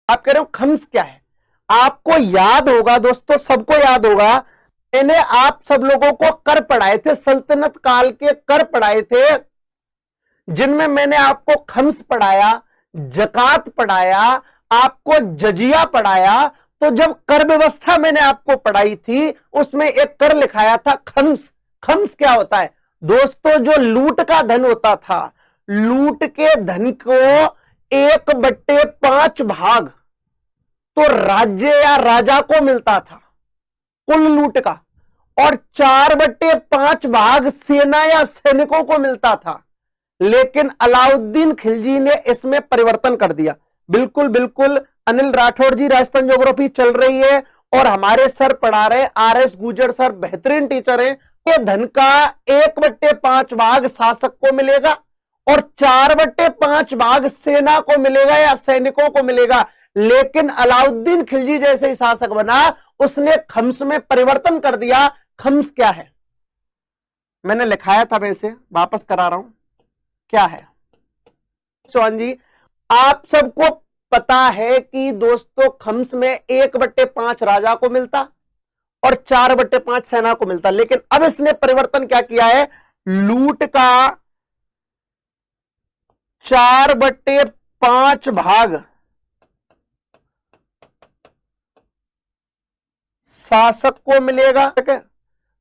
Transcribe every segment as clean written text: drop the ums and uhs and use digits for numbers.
आप कह रहे हो खम्स क्या है। आपको याद होगा दोस्तों, सबको याद होगा, मैंने आप सब लोगों को कर पढ़ाए थे, सल्तनत काल के कर पढ़ाए थे, जिनमें मैंने आपको खम्स पढ़ाया, जकात पढ़ाया, आपको जजिया पढ़ाया। तो जब कर व्यवस्था मैंने आपको पढ़ाई थी, उसमें एक कर लिखाया था खम्स। खम्स क्या होता है दोस्तों? जो लूट का धन होता था, लूट के धन को 1/5 भाग तो राज्य या राजा को मिलता था कुल लूट का, और 4/5 भाग सेना या सैनिकों को मिलता था। लेकिन अलाउद्दीन खिलजी ने इसमें परिवर्तन कर दिया। बिल्कुल बिल्कुल अनिल राठौड़ जी, राजस्थान ज्योग्राफी चल रही है और हमारे सर पढ़ा रहे RS गुजर सर, बेहतरीन टीचर हैं। ये धन का 1/5 भाग शासक को मिलेगा और 4/5 भाग सेना को मिलेगा या सैनिकों को मिलेगा। लेकिन अलाउद्दीन खिलजी जैसे ही शासक बना, उसने खम्स में परिवर्तन कर दिया। खम्स क्या है? मैंने लिखाया था, वैसे वापस करा रहा हूं, क्या है चौहान जी? आप सबको पता है कि दोस्तों खम्स में 1/5 राजा को मिलता और 4/5 सेना को मिलता। लेकिन अब इसने परिवर्तन क्या किया है? लूट का 4/5 भाग शासक को मिलेगा।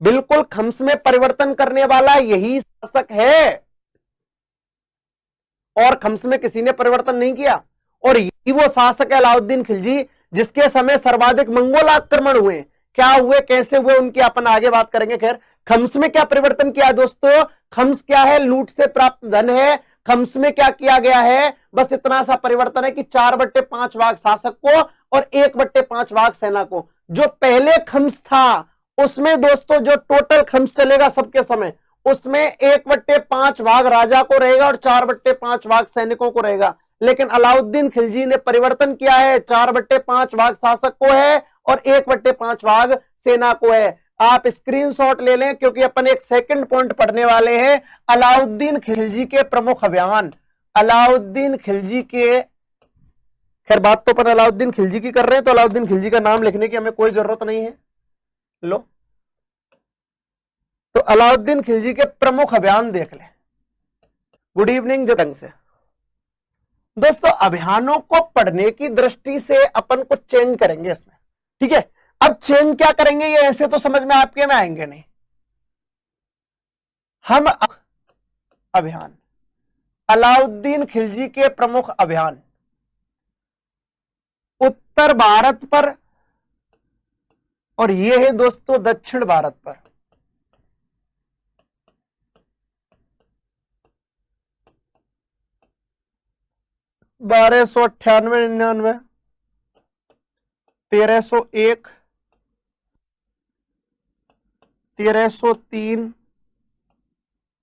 बिल्कुल खम्स में परिवर्तन करने वाला यही शासक है, और खम्स में किसी ने परिवर्तन नहीं किया। और यही वो शासक है अलाउद्दीन खिलजी, जिसके समय सर्वाधिक मंगोल आक्रमण हुए। क्या हुए, कैसे हुए, उनकी अपन आगे बात करेंगे। खैर, खम्स में क्या परिवर्तन किया दोस्तों? खम्स क्या है? लूट से प्राप्त धन है। खम्स में क्या किया गया है? बस इतना सा परिवर्तन है कि 4/5 भाग शासक को और 1/5 भाग सेना को। जो पहले खम्स था उसमें दोस्तों, जो टोटल खम्स चलेगा सबके समय, उसमें 1/5 भाग राजा को रहेगा और 4/5 भाग सैनिकों को रहेगा। लेकिन अलाउद्दीन खिलजी ने परिवर्तन किया है, 4/5 भाग शासक को है और 1/5 भाग सेना को है। आप स्क्रीनशॉट ले लें, क्योंकि अपन एक सेकंड पॉइंट पढ़ने वाले हैं, अलाउद्दीन खिलजी के प्रमुख अभियान। अलाउद्दीन खिलजी के, खैर बात तो अपन अलाउद्दीन खिलजी की कर रहे हैं, तो अलाउद्दीन खिलजी का नाम लिखने की हमें कोई जरूरत नहीं है। लो, तो अलाउद्दीन खिलजी के प्रमुख अभियान देख लें। गुड इवनिंग जतंग से। दोस्तों, अभियानों को पढ़ने की दृष्टि से अपन कुछ चेंज करेंगे इसमें, ठीक है? अब चेंज क्या करेंगे, ये ऐसे तो समझ में आपके में आएंगे नहीं। हम अभियान, अलाउद्दीन खिलजी के प्रमुख अभियान उत्तर भारत पर, और ये है दोस्तों दक्षिण भारत पर। बारह 1298, 1301, 1303,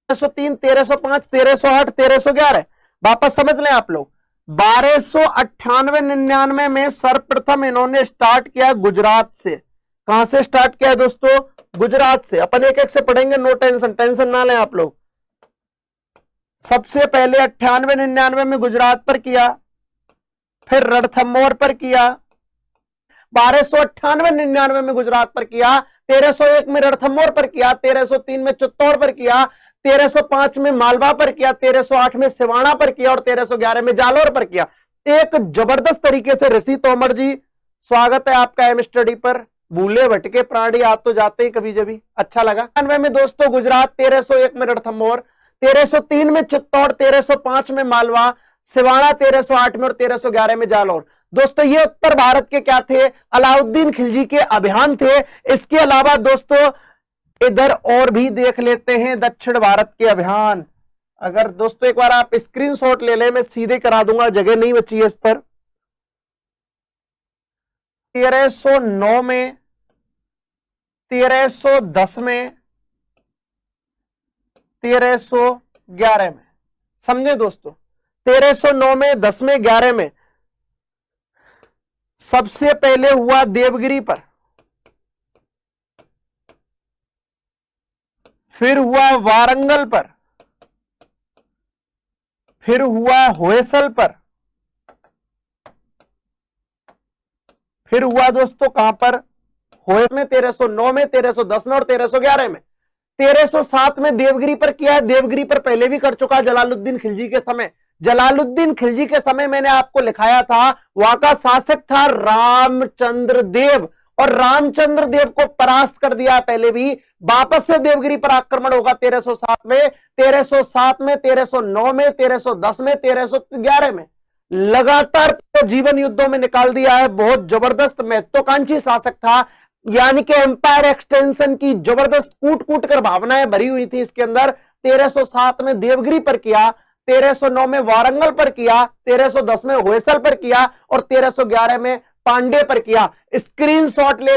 1303, 1305, 1308, 1311। वापस समझ लें आप लोग। 1298-99 में सर्वप्रथम इन्होंने स्टार्ट किया गुजरात से। कहां से स्टार्ट किया दोस्तों? गुजरात से। अपन एक एक से पढ़ेंगे, नो टेंशन, टेंशन ना लें आप लोग। सबसे पहले 98-99 में गुजरात पर किया, फिर रणथंभौर पर किया। 1298-99 में गुजरात पर किया, 1301 में रणथंभौर पर किया, 1303 में चित्तौड़ पर किया, 1305 में मालवा पर किया, 1308 में सिवाना पर किया और 1311 में जालौर पर किया। एक जबरदस्त तरीके से ऋषि तोमर जी, स्वागत है आपका एम स्टडी पर। भूले भटके प्राणी आप तो जाते ही कभी जभी, अच्छा लगा। 99 में दोस्तों गुजरात, 1301 में रणथंभौर, 1303 में चित्तौड़, 1305 में मालवा, सिवाना 1308 में और 1311 में जालौर। दोस्तों, ये उत्तर भारत के क्या थे? अलाउद्दीन खिलजी के अभियान थे। इसके अलावा दोस्तों इधर और भी देख लेते हैं दक्षिण भारत के अभियान। अगर दोस्तों एक बार आप स्क्रीनशॉट ले लें, मैं सीधे करा दूंगा, जगह नहीं बची है इस पर। 1309 में, 1310 में, 1311 में। समझे दोस्तों? 1309 में, 10 में, 11 में सबसे पहले हुआ देवगिरी पर, फिर हुआ वारंगल पर, फिर हुआ होयसल पर, फिर हुआ दोस्तों कहां पर, होय में 1309 में, 1310 में और 1311 में। 1307 में देवगिरी पर किया है। देवगिरी पर पहले भी कर चुका है जलालुद्दीन खिलजी के समय। जलालुद्दीन खिलजी के समय मैंने आपको लिखाया था, वहां का शासक था रामचंद्र देव, और रामचंद्र देव को परास्त कर दिया पहले भी। वापस से देवगिरी पर आक्रमण होगा 1307 में, 1307 में, 1309 में, 1310 में, 1311 में। लगातार जीवन युद्धों में निकाल दिया है। बहुत जबरदस्त महत्वाकांक्षी शासक था, यानी कि एम्पायर एक्सटेंशन की जबरदस्त कूट कूट कर भावनाएं भरी हुई थी इसके अंदर। 1307 में देवगिरी पर किया, 1309 में वारंगल पर किया, 1310 में होयसल पर किया और 1311 में पांडे पर किया। स्क्रीनशॉट ले